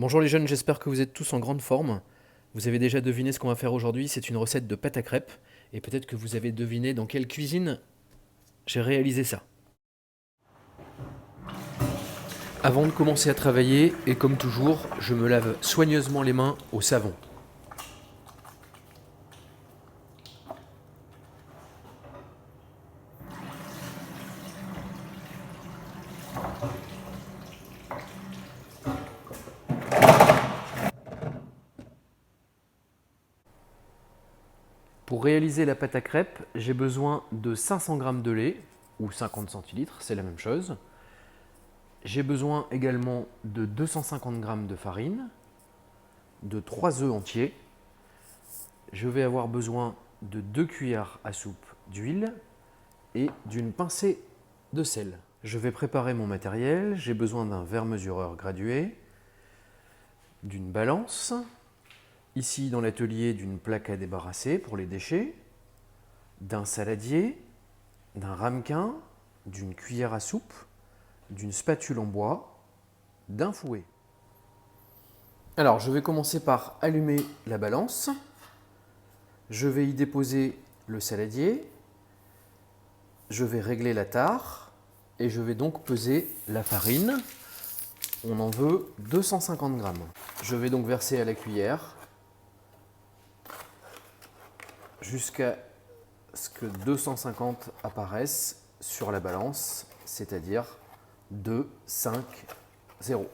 Bonjour les jeunes, j'espère que vous êtes tous en grande forme. Vous avez déjà deviné ce qu'on va faire aujourd'hui, c'est une recette de pâte à crêpes. Et peut-être que vous avez deviné dans quelle cuisine j'ai réalisé ça. Avant de commencer à travailler, et comme toujours, je me lave soigneusement les mains au savon. Pour réaliser la pâte à crêpes, j'ai besoin de 500 g de lait, ou 50 centilitres, c'est la même chose. J'ai besoin également de 250 g de farine, de 3 œufs entiers. Je vais avoir besoin de 2 cuillères à soupe d'huile et d'une pincée de sel. Je vais préparer mon matériel. J'ai besoin d'un verre mesureur gradué, d'une balance, ici dans l'atelier d'une plaque à débarrasser pour les déchets, d'un saladier, d'un ramequin, d'une cuillère à soupe, d'une spatule en bois, d'un fouet. Alors je vais commencer par allumer la balance. Je vais y déposer le saladier. Je vais régler la tare et je vais donc peser la farine. On en veut 250 g. Je vais donc verser à la cuillère jusqu'à ce que 250 apparaissent sur la balance, c'est-à-dire 2, 5, 0.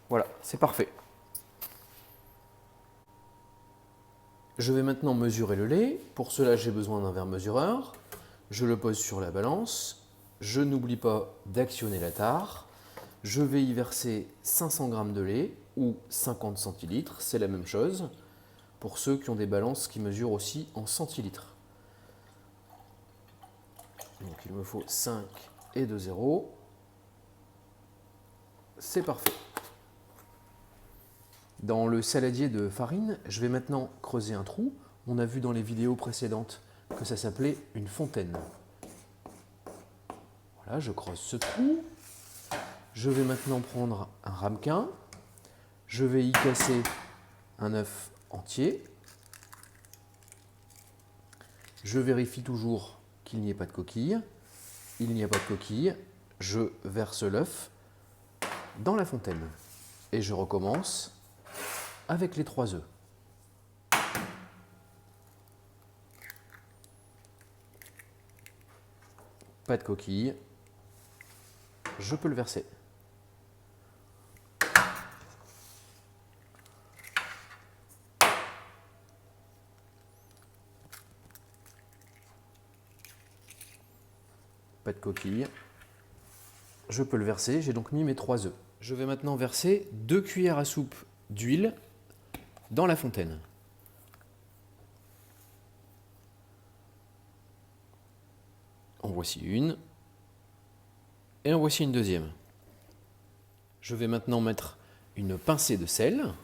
Voilà, c'est parfait. Je vais maintenant mesurer le lait. Pour cela, j'ai besoin d'un verre mesureur. Je le pose sur la balance. Je n'oublie pas d'actionner la tare. Je vais y verser 500 g de lait ou 50 centilitres, c'est la même chose, pour ceux qui ont des balances qui mesurent aussi en centilitres. Donc il me faut 5 et 2 zéros. C'est parfait. Dans le saladier de farine, je vais maintenant creuser un trou. On a vu dans les vidéos précédentes que ça s'appelait une fontaine. Voilà, je creuse ce trou. Je vais maintenant prendre un ramequin. Je vais y casser un œuf entier. Je vérifie toujours qu'il n'y ait pas de coquille. Il n'y a pas de coquille. Je verse l'œuf dans la fontaine. Et je recommence avec les 3 œufs. Pas de coquille. Je peux le verser. Pas de coquille. Je peux le verser. J'ai donc mis mes 3 œufs. Je vais maintenant verser 2 cuillères à soupe d'huile dans la fontaine. En voici une. Et en voici une deuxième. Je vais maintenant mettre une pincée de sel.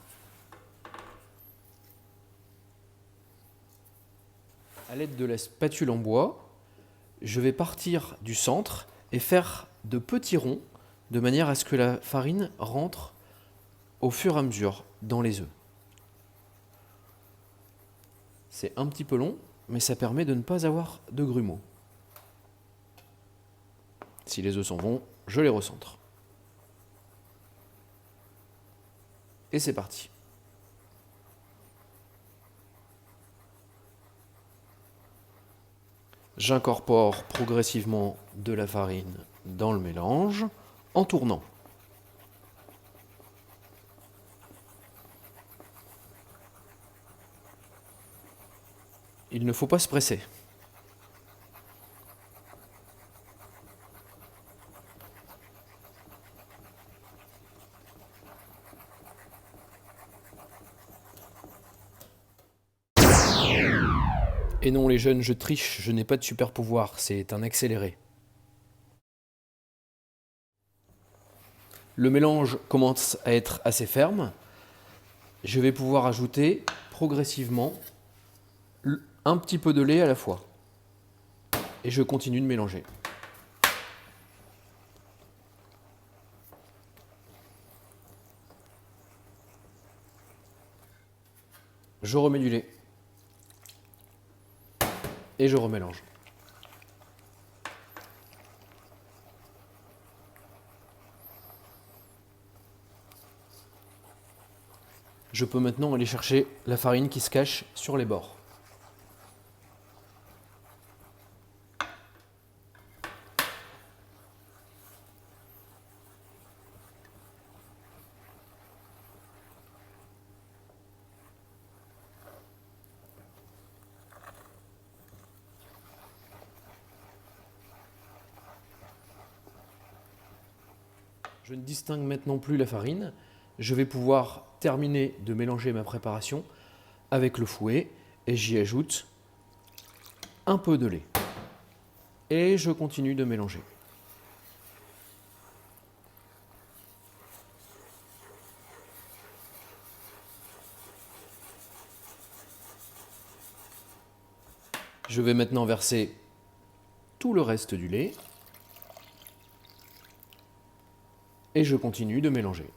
À l'aide de la spatule en bois, je vais partir du centre et faire de petits ronds de manière à ce que la farine rentre au fur et à mesure dans les œufs. C'est un petit peu long, mais ça permet de ne pas avoir de grumeaux. Si les œufs sont bons, je les recentre. Et c'est parti. J'incorpore progressivement de la farine dans le mélange en tournant. Il ne faut pas se presser. Et non les jeunes, je triche, je n'ai pas de super pouvoir, c'est un accéléré. Le mélange commence à être assez ferme. Je vais pouvoir ajouter progressivement un petit peu de lait à la fois. Et je continue de mélanger. Je remets du lait. Et je remélange. Je peux maintenant aller chercher la farine qui se cache sur les bords. Je ne distingue maintenant plus la farine. Je vais pouvoir terminer de mélanger ma préparation avec le fouet et j'y ajoute un peu de lait. Et je continue de mélanger. Je vais maintenant verser tout le reste du lait. Et je continue de mélanger.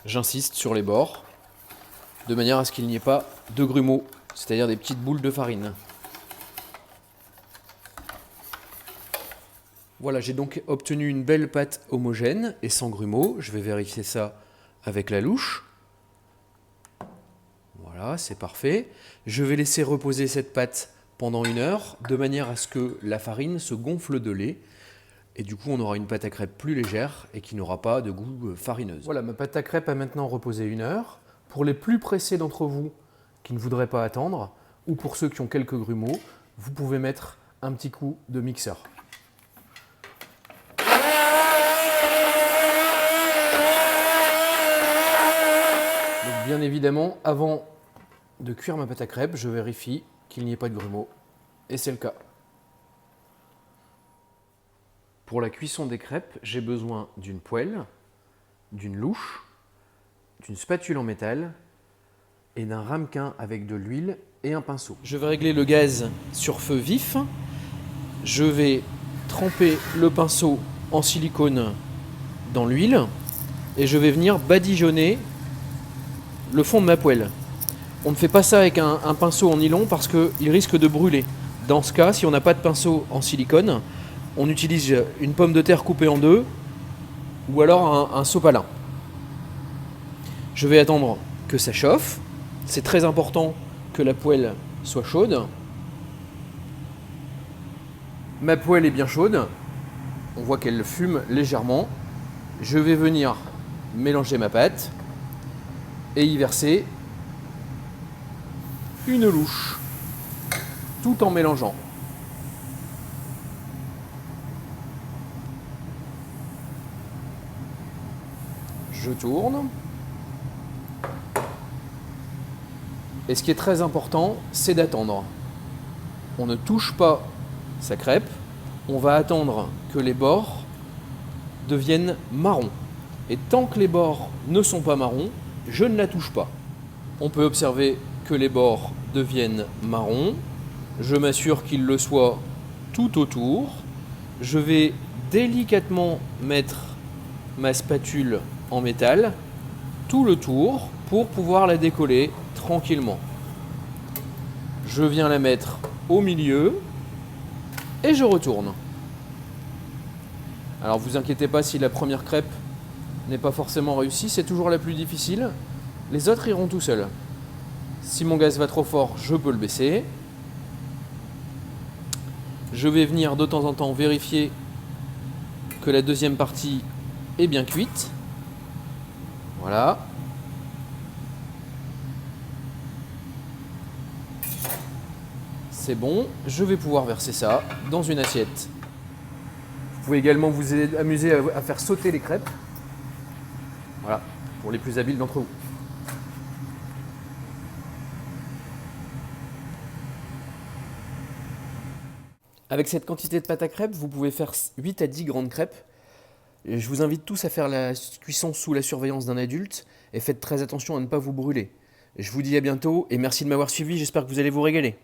J'insiste sur les bords, de manière à ce qu'il n'y ait pas de grumeaux, c'est-à-dire des petites boules de farine. Voilà, j'ai donc obtenu une belle pâte homogène et sans grumeaux. Je vais vérifier ça avec la louche. Voilà, c'est parfait. Je vais laisser reposer cette pâte pendant 1 heure, de manière à ce que la farine se gonfle de lait. Et du coup, on aura une pâte à crêpes plus légère et qui n'aura pas de goût farineuse. Voilà, ma pâte à crêpes a maintenant reposé 1 heure. Pour les plus pressés d'entre vous qui ne voudraient pas attendre, ou pour ceux qui ont quelques grumeaux, vous pouvez mettre un petit coup de mixeur. Donc, bien évidemment, avant de cuire ma pâte à crêpes, je vérifie qu'il n'y ait pas de grumeaux. Et c'est le cas. Pour la cuisson des crêpes, j'ai besoin d'une poêle, d'une louche, d'une spatule en métal et d'un ramequin avec de l'huile et un pinceau. Je vais régler le gaz sur feu vif. Je vais tremper le pinceau en silicone dans l'huile et je vais venir badigeonner le fond de ma poêle. On ne fait pas ça avec un pinceau en nylon parce qu'il risque de brûler. Dans ce cas, si on n'a pas de pinceau en silicone, on utilise une pomme de terre coupée en 2 ou alors un sopalin. Je vais attendre que ça chauffe. C'est très important que la poêle soit chaude. Ma poêle est bien chaude. On voit qu'elle fume légèrement. Je vais venir mélanger ma pâte et y verser une louche, tout en mélangeant. Je tourne. Et ce qui est très important, c'est d'attendre. On ne touche pas sa crêpe. On va attendre que les bords deviennent marrons. Et tant que les bords ne sont pas marrons, je ne la touche pas. On peut observer que les bords deviennent marrons. Je m'assure qu'ils le soient tout autour. Je vais délicatement mettre ma spatule en métal tout le tour pour pouvoir la décoller tranquillement. Je viens la mettre au milieu et je retourne. Alors vous inquiétez pas si la première crêpe n'est pas forcément réussie, c'est toujours la plus difficile. Les autres iront tout seuls. Si mon gaz va trop fort, je peux le baisser. Je vais venir de temps en temps vérifier que la deuxième partie est bien cuite. Voilà. C'est bon, je vais pouvoir verser ça dans une assiette. Vous pouvez également vous amuser à faire sauter les crêpes. Voilà, pour les plus habiles d'entre vous. Avec cette quantité de pâte à crêpes, vous pouvez faire 8 à 10 grandes crêpes. Je vous invite tous à faire la cuisson sous la surveillance d'un adulte et faites très attention à ne pas vous brûler. Je vous dis à bientôt et merci de m'avoir suivi, j'espère que vous allez vous régaler.